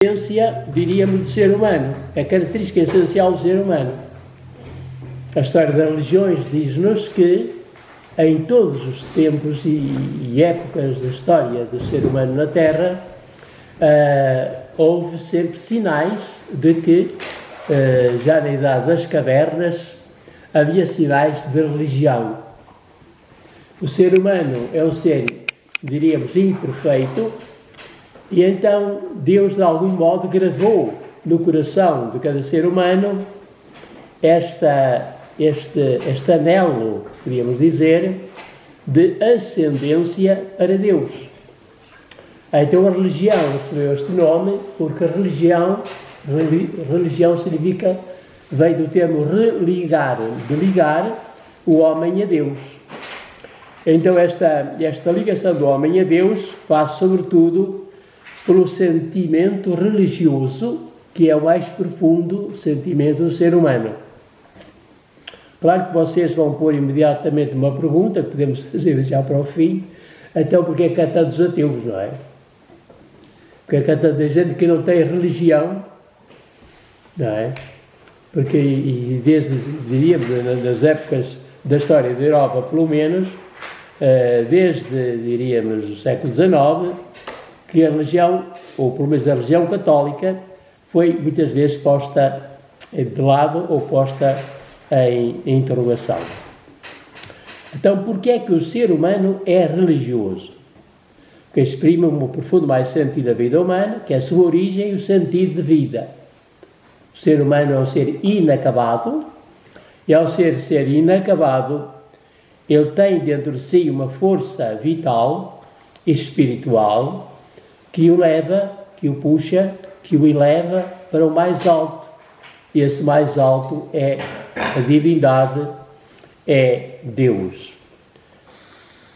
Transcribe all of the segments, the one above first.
essência, diríamos, do ser humano, é a característica essencial do ser humano. A história das religiões diz-nos que em todos os tempos e épocas da história do ser humano na Terra, houve sempre sinais de que, já na idade das cavernas, havia sinais de religião. O ser humano é um ser, diríamos, imperfeito, e então Deus, de algum modo, gravou no coração de cada ser humano este anelo, podíamos dizer, de ascendência para Deus. Então a religião recebeu este nome porque religião significa, vem do termo religar, de ligar o homem a Deus. Então esta ligação do homem a Deus faz sobretudo pelo sentimento religioso, que é o mais profundo sentimento do ser humano. Claro que vocês vão pôr imediatamente uma pergunta, que podemos fazer já para o fim, então porque é que há tantos ateus, não é? Porque é que há tanta gente que não tem religião, não é? Porque, e desde, diríamos, nas épocas da história da Europa, pelo menos, desde, diríamos, o século XIX, que a religião, ou pelo menos a religião católica, foi muitas vezes posta de lado ou posta em interrogação. Então, porquê é que o ser humano é religioso? Porque exprime um profundo mais sentido da vida humana, que é a sua origem e o sentido de vida. O ser humano é um ser inacabado, e ao ser inacabado, ele tem dentro de si uma força vital e espiritual que o leva, que o puxa, que o eleva para o mais alto. E esse mais alto é a divindade, é Deus.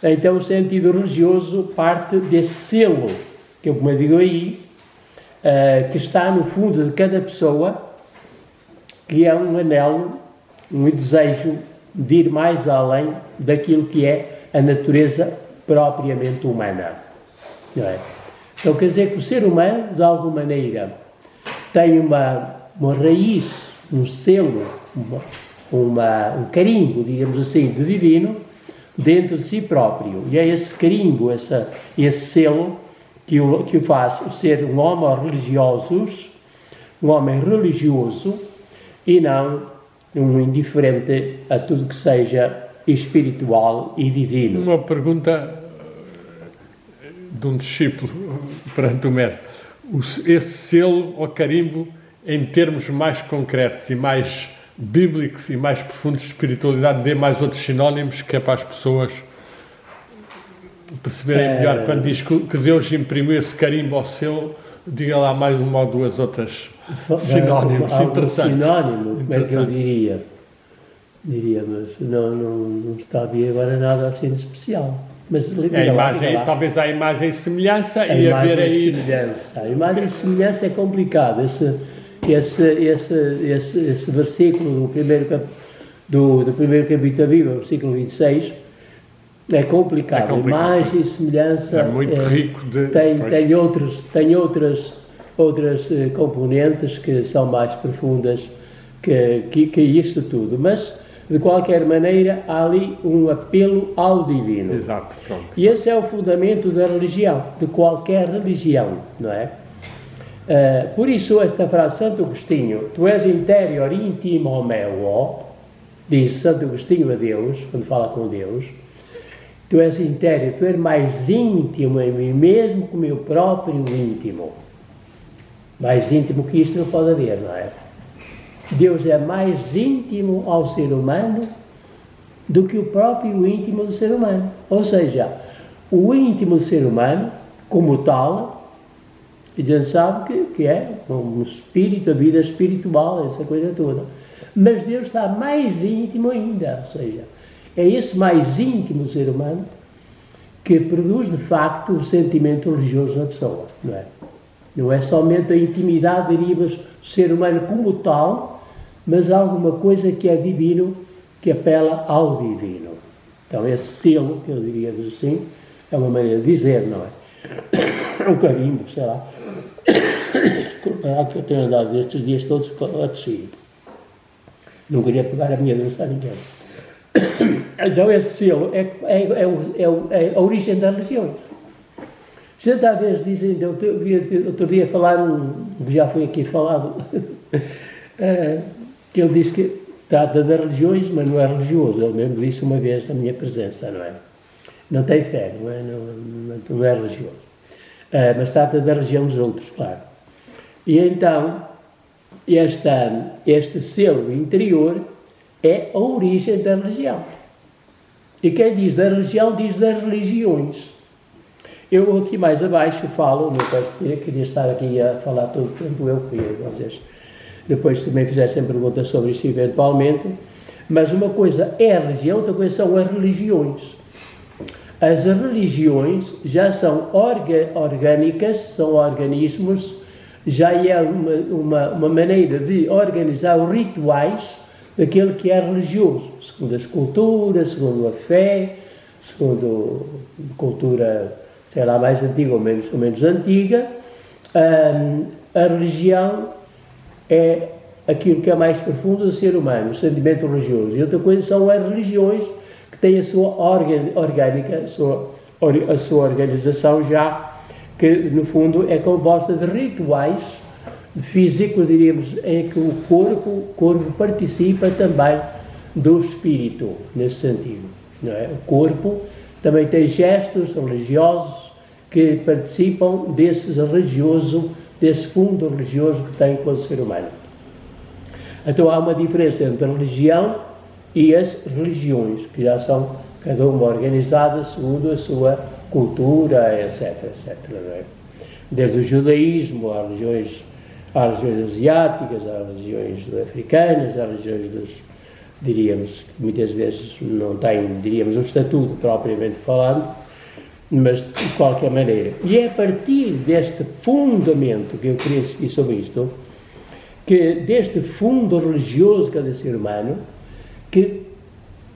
Então o sentido religioso parte desse selo, que eu, como eu digo aí, que está no fundo de cada pessoa, que é um anelo, um desejo de ir mais além daquilo que é a natureza propriamente humana. Não é? Então quer dizer que o ser humano, de alguma maneira, tem uma raiz, um selo, um carimbo, digamos assim, do divino, dentro de si próprio. E é esse carimbo, esse selo, que o faz ser um homem religioso, e não um indiferente a tudo que seja espiritual e divino. Uma pergunta de um discípulo perante o mestre. Esse selo ou carimbo, em termos mais concretos e mais bíblicos e mais profundos de espiritualidade, dê mais outros sinónimos, que é para as pessoas perceberem melhor. Quando diz que Deus imprimiu esse carimbo ao selo, diga lá mais uma ou duas outras sinónimos interessantes. Sinónimo, como é que eu diria? Mas não está a vir agora nada assim de especial. Mas a imagem, talvez a imagem e semelhança, a e imagem haver aí... semelhança. A imagem e semelhança é complicado. Esse versículo do primeiro capítulo da Bíblia, versículo 26, é complicado. Imagem e semelhança é muito rico tem outras componentes que são mais profundas que isto tudo. Mas, de qualquer maneira, há ali um apelo ao divino. Exato, pronto. E esse é o fundamento da religião, de qualquer religião, não é? Por isso, esta frase, Santo Agostinho, tu és interior intimo meo, diz Santo Agostinho a Deus, quando fala com Deus, tu és interior, tu és mais íntimo em mim mesmo que o meu próprio íntimo. Mais íntimo que isto não pode haver, não é? Deus é mais íntimo ao ser humano do que o próprio íntimo do ser humano. Ou seja, o íntimo do ser humano, como tal, a gente sabe que é um espírito, a vida espiritual, essa coisa toda. Mas Deus está mais íntimo ainda, ou seja, é esse mais íntimo do ser humano que produz, de facto, o sentimento religioso na pessoa, não é? Não é somente a intimidade, diríamos, do ser humano como tal, mas alguma coisa que é divino, que apela ao divino. Então, esse selo, que eu diria assim, é uma maneira de dizer, não é? Um carimbo, sei lá. que eu tenho andado estes dias todos a tossir. Não queria pegar a minha doença a ninguém. Então esse selo é a origem das religiões. Gente às vezes dizem, outro dia falaram, já foi aqui falado, que ele diz que trata das religiões, mas não é religioso. Ele mesmo disse uma vez na minha presença, não é? Não tem fé, não é religioso. Mas trata da religião dos outros, claro. E então, este selo interior é a origem da religião. E quem diz da religião, diz das religiões. Eu aqui mais abaixo falo, não queria estar aqui a falar todo o tempo, eu queria, vocês depois também fizessem perguntas sobre isso eventualmente, mas uma coisa é a religião, outra coisa são as religiões. As religiões já são orgânicas, são organismos, já é uma maneira de organizar os rituais daquele que é religioso, segundo as culturas, segundo a fé, segundo a cultura, sei lá, mais antiga ou menos antiga. A religião é aquilo que é mais profundo do ser humano, o sentimento religioso. E outra coisa são as religiões que têm a sua orgânica, a sua organização já, que no fundo é composta de rituais físicos, diríamos, em que o corpo participa também do espírito, nesse sentido. Não é? O corpo também tem gestos religiosos que participam desse fundo religioso que tem com o ser humano. Então há uma diferença entre a religião e as religiões, que já são cada uma organizada segundo a sua cultura, etc. Não é? Desde o judaísmo, às religiões asiáticas, às religiões africanas, às religiões diríamos, que muitas vezes não têm, diríamos, um estatuto propriamente falando, mas de qualquer maneira. E é a partir deste fundamento que eu queria seguir sobre isto, que deste fundo religioso de cada ser humano, que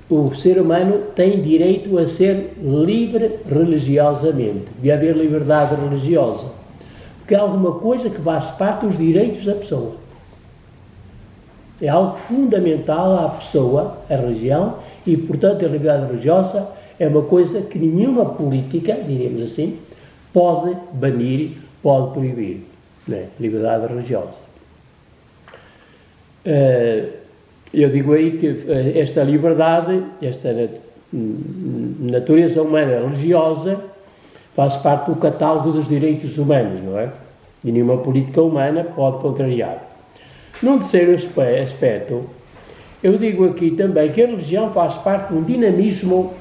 o ser humano tem direito a ser livre religiosamente, de haver liberdade religiosa, porque é alguma coisa que faz parte dos direitos da pessoa. É algo fundamental à pessoa, a religião, e portanto a liberdade religiosa é uma coisa que nenhuma política, diríamos assim, pode banir, pode proibir, né? Liberdade religiosa. Eu digo aí que esta liberdade, esta natureza humana religiosa, faz parte do catálogo dos direitos humanos, não é? E nenhuma política humana pode contrariar. Num terceiro aspecto, eu digo aqui também que a religião faz parte de um dinamismo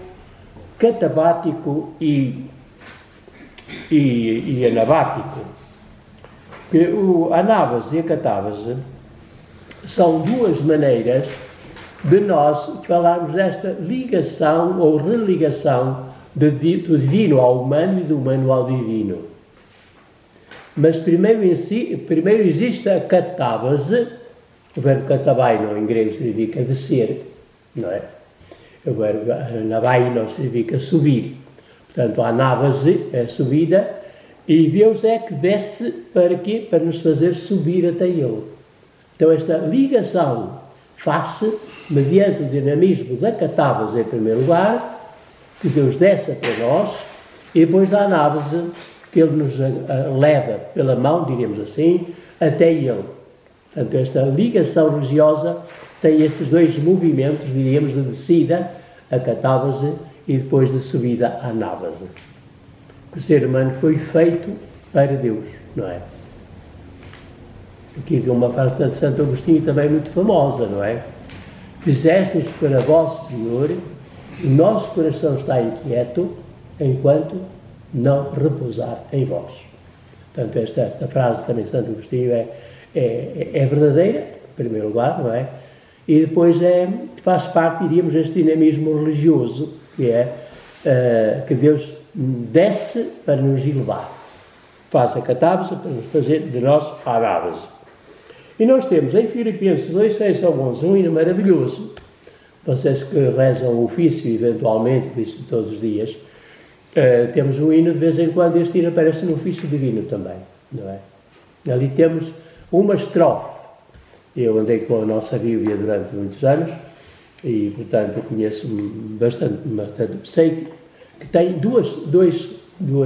catabático e anabático. A anábase e a catábase são duas maneiras de nós falarmos desta ligação ou religação do divino ao humano e do humano ao divino. Mas primeiro existe a catábase, o verbo katabaino em grego significa descer, não é? O verbo anabaino significa subir. Portanto, a anábase é a subida e Deus é que desce para quê? Para nos fazer subir até Ele. Então esta ligação faz-se mediante o dinamismo da catábase em primeiro lugar, que Deus desce até nós, e depois da anábase, que Ele nos leva pela mão, diríamos assim, até Ele. Portanto, esta ligação religiosa tem estes dois movimentos, diríamos, de descida, a catábase, e depois de subida, a anábase. O ser humano foi feito para Deus, não é? Aqui de uma frase de Santo Agostinho também muito famosa, não é? Fizestes para vós, Senhor, o nosso coração está inquieto, enquanto não repousar em vós. Portanto, esta frase também de Santo Agostinho é verdadeira, em primeiro lugar, não é? E depois faz parte, diríamos, deste dinamismo religioso, que é que Deus desce para nos elevar. Faz a catábase para nos fazer de nós a anábase. E nós temos em Filipenses 2, 6 a 11 um hino maravilhoso. Vocês que rezam o ofício, eventualmente, por isso todos os dias, temos um hino, de vez em quando este hino aparece no ofício divino também, não é? Ali temos uma estrofe. Eu andei com a nossa Bíblia durante muitos anos e, portanto, eu conheço bastante, sei que tem duas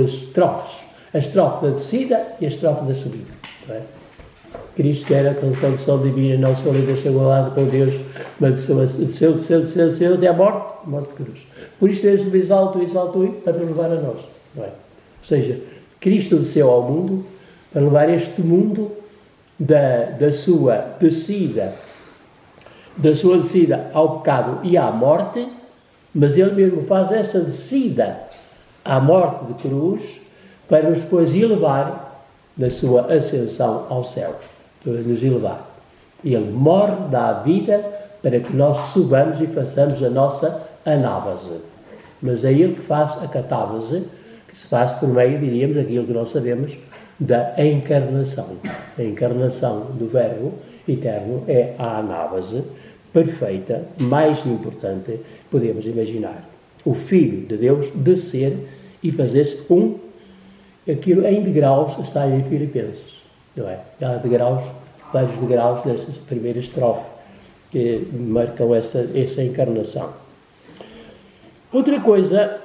estrofes. A estrofe da descida e a estrofe da subida. Não é? Cristo, que era com condição divina, não só lhe deixou ao lado com Deus, mas desceu até a morte de cruz. Por isto Deus o exaltou para nos levar a nós. Não é? Ou seja, Cristo desceu ao mundo para levar este mundo da sua descida ao pecado e à morte, mas Ele mesmo faz essa descida à morte de cruz para nos depois elevar na sua ascensão ao céu, para nos elevar. Ele morre, dá a vida para que nós subamos e façamos a nossa anábase. Mas é Ele que faz a catábase, que se faz por meio, diríamos, aquilo que nós sabemos, da encarnação. A encarnação do Verbo eterno é a anábase perfeita, mais importante, podemos imaginar. O Filho de Deus descer e fazer-se aquilo em degraus está em Filipenses, não é? Há degraus, vários degraus dessa primeira estrofe que marcam essa encarnação. Outra coisa,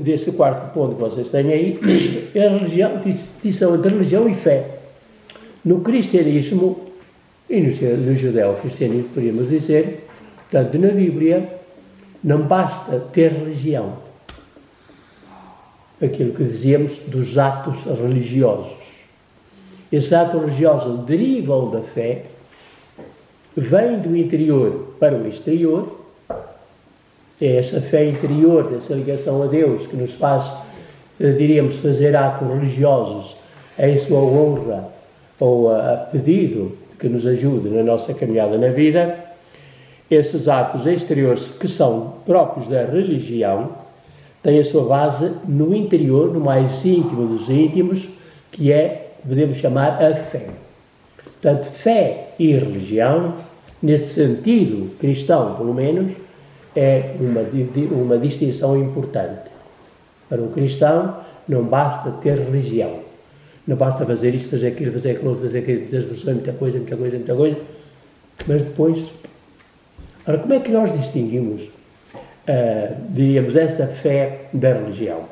desse quarto ponto que vocês têm aí, é a distinção entre religião e fé. No cristianismo e no judeu-cristianismo, podemos dizer, portanto, na Bíblia, não basta ter religião. Aquilo que dizíamos dos atos religiosos. Esses atos religiosos derivam da fé, vêm do interior para o exterior. É essa fé interior, essa ligação a Deus, que nos faz, diríamos, fazer atos religiosos em sua honra ou a pedido que nos ajude na nossa caminhada na vida. Esses atos exteriores que são próprios da religião têm a sua base no interior, no mais íntimo dos íntimos, que é, podemos chamar, a fé. Portanto, fé e religião, neste sentido cristão, pelo menos, é uma distinção importante. Para um cristão, não basta ter religião. Não basta fazer isto, fazer aquilo, fazer aquilo, fazer aquilo, fazer muita coisa. Mas depois... Ora, como é que nós distinguimos, diríamos, essa fé da religião?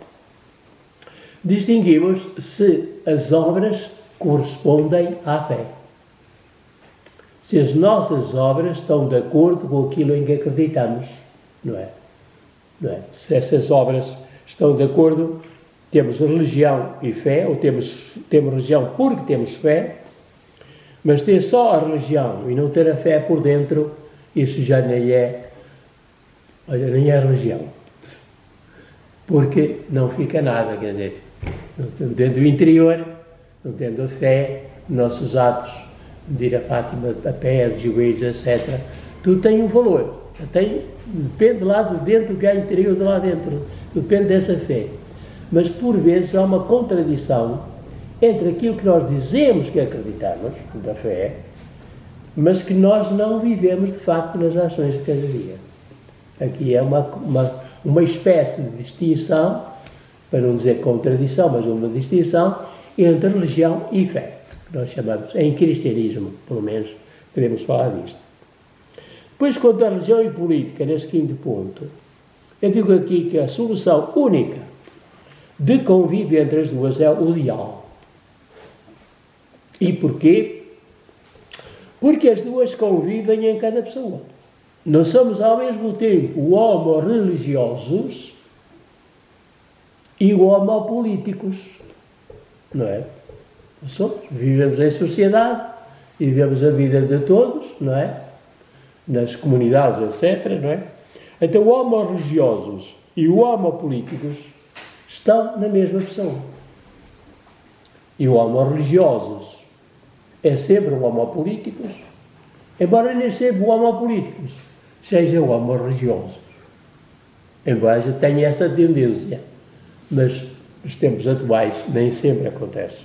Distinguimos se as obras correspondem à fé. Se as nossas obras estão de acordo com aquilo em que acreditamos, não é? Se essas obras estão de acordo, temos religião e fé, ou temos religião porque temos fé, mas ter só a religião e não ter a fé por dentro, isso já nem é religião. Porque não fica nada, quer dizer, não tendo o interior, não tendo a fé, nossos atos de ir a Fátima a pé, de joelhos, etc., tudo tem um valor. Depende lá do dentro, que há interior de lá dentro. Depende dessa fé. Mas, por vezes, há uma contradição entre aquilo que nós dizemos que acreditamos, da fé, mas que nós não vivemos, de facto, nas ações de cada dia. Aqui é uma espécie de distinção, para não dizer contradição, mas uma distinção entre religião e fé, que nós chamamos, em cristianismo, pelo menos, podemos falar disto. Depois, quanto à religião e política, nesse quinto ponto, eu digo aqui que a solução única de convívio entre as duas é o diálogo. E porquê? Porque as duas convivem em cada pessoa. Não somos ao mesmo tempo homo-religiosos e homo-políticos. Não é? Vivemos em sociedade, vivemos a vida de todos, não é? Nas comunidades, etc., não é? Então, homo-religiosos e homo-políticos estão na mesma pessoa. E homo-religiosos é sempre homo-políticos, embora nem sempre homo-políticos sejam homo-religiosos. Embora já tenha essa tendência, mas nos tempos atuais nem sempre acontece.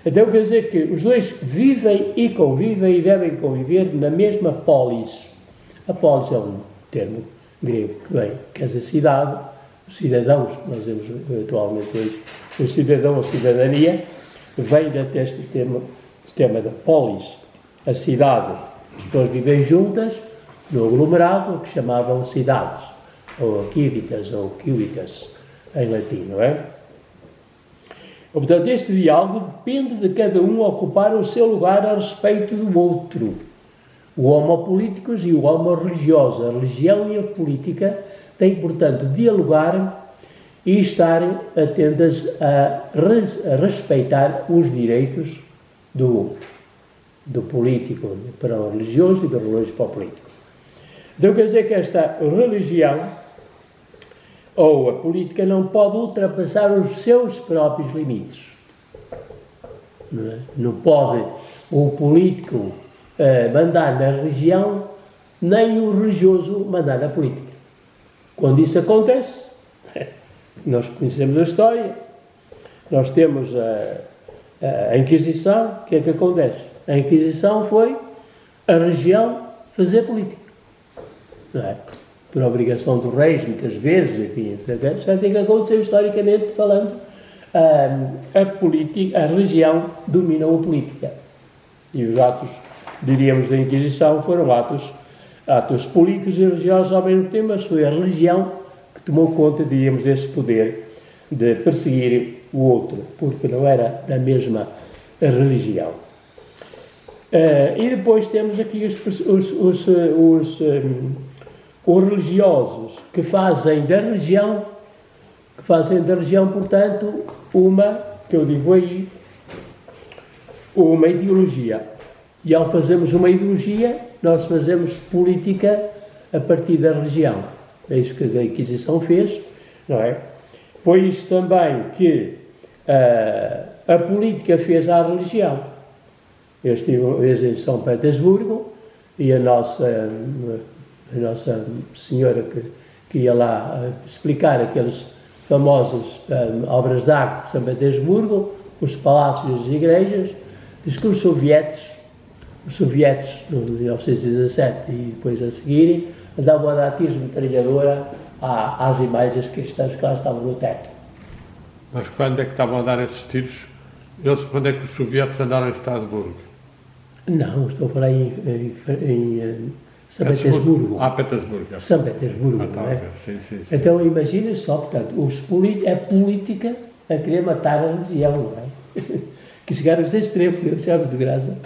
Então quer dizer que os dois vivem e convivem e devem conviver na mesma polis. A polis é um termo grego que vem, quer dizer cidade, os cidadãos, nós temos atualmente hoje, o cidadão ou cidadania, vem deste termo sistema da polis, a cidade, as pessoas vivem juntas no aglomerado, que chamavam cidades, ou civitas, ou civitas, em latim, não é? Portanto, este diálogo depende de cada um ocupar o seu lugar a respeito do outro. O homopolíticos e o homo-religioso, a religião e a política, têm, portanto, de dialogar e estarem atentas a respeitar os direitos do político para o religioso e do religioso para o político. Então quer dizer que esta religião ou a política não pode ultrapassar os seus próprios limites. Não pode o político mandar na religião, nem o religioso mandar na política. Quando isso acontece, nós conhecemos a história, nós temos a Inquisição. O que é que acontece? A Inquisição foi a religião fazer política. Não é? Por obrigação dos reis, muitas vezes, enfim, já tem que acontecer historicamente falando, a religião dominou a política. E os atos, diríamos, da Inquisição foram atos políticos e religiosos ao mesmo tempo, mas foi a religião que tomou conta, diríamos, desse poder de perseguir o outro, porque não era da mesma religião. E depois temos aqui os religiosos que fazem da religião, portanto, uma ideologia. E ao fazermos uma ideologia, nós fazemos política a partir da religião. É isso que a Inquisição fez, não é? Foi isso também que a política fez à religião. Eu estive em São Petersburgo e a Nossa Senhora que ia lá explicar aqueles famosos obras de arte de São Petersburgo, os palácios e as igrejas, diz que os sovietes, em 1917 e depois a seguirem, andavam a dar tiros de metralhadora às imagens cristãs que lá estavam no teto. Mas quando é que estavam a dar esses tiros? Quando é que os sovietes andaram em Estrasburgo? Não, estou a falar em São Petersburgo. Petersburgo. São Petersburgo, não é? Sim. Então imagina só, portanto, a política a querer matar a religião, não é? Que chegaram a ser extremo, eu achava de graça.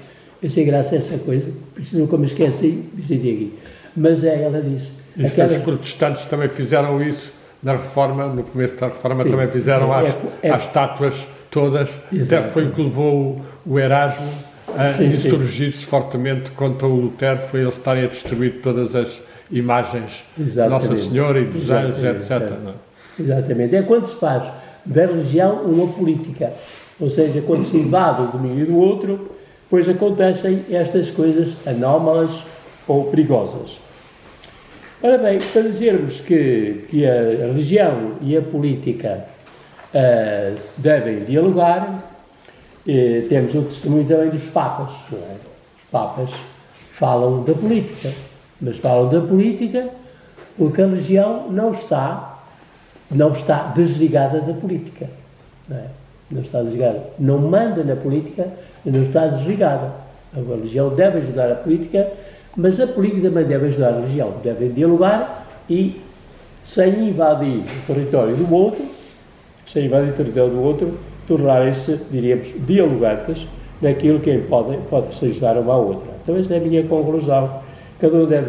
Eu achei graça essa coisa, por isso nunca me esqueci de dizer aqui. Mas ela disse... Os protestantes também fizeram isso na Reforma, no começo da Reforma, sim, também fizeram as estátuas todas. Exato. Até foi o que levou o Erasmo a insurgir-se fortemente contra o Lutero, foi eles estarem a destruir todas as imagens de Nossa Senhora e dos anjos, etc. Exatamente. É quando se faz da religião uma política, ou seja, quando se invade o domínio do outro, pois acontecem estas coisas anómalas ou perigosas. Ora bem, para dizermos que a religião e a política devem dialogar, temos o testemunho também dos Papas. Não é? Os Papas falam da política, mas falam da política porque a religião não está desligada da política. Não é? Não está desligada. Não manda na política, não está desligada. A religião deve ajudar a política, mas a política também deve ajudar a religião. Devem dialogar e, sem invadir o território do outro, tornarem-se, diríamos, dialogantes naquilo que pode se ajudar uma à outra. Então esta é a minha conclusão. Cada um deve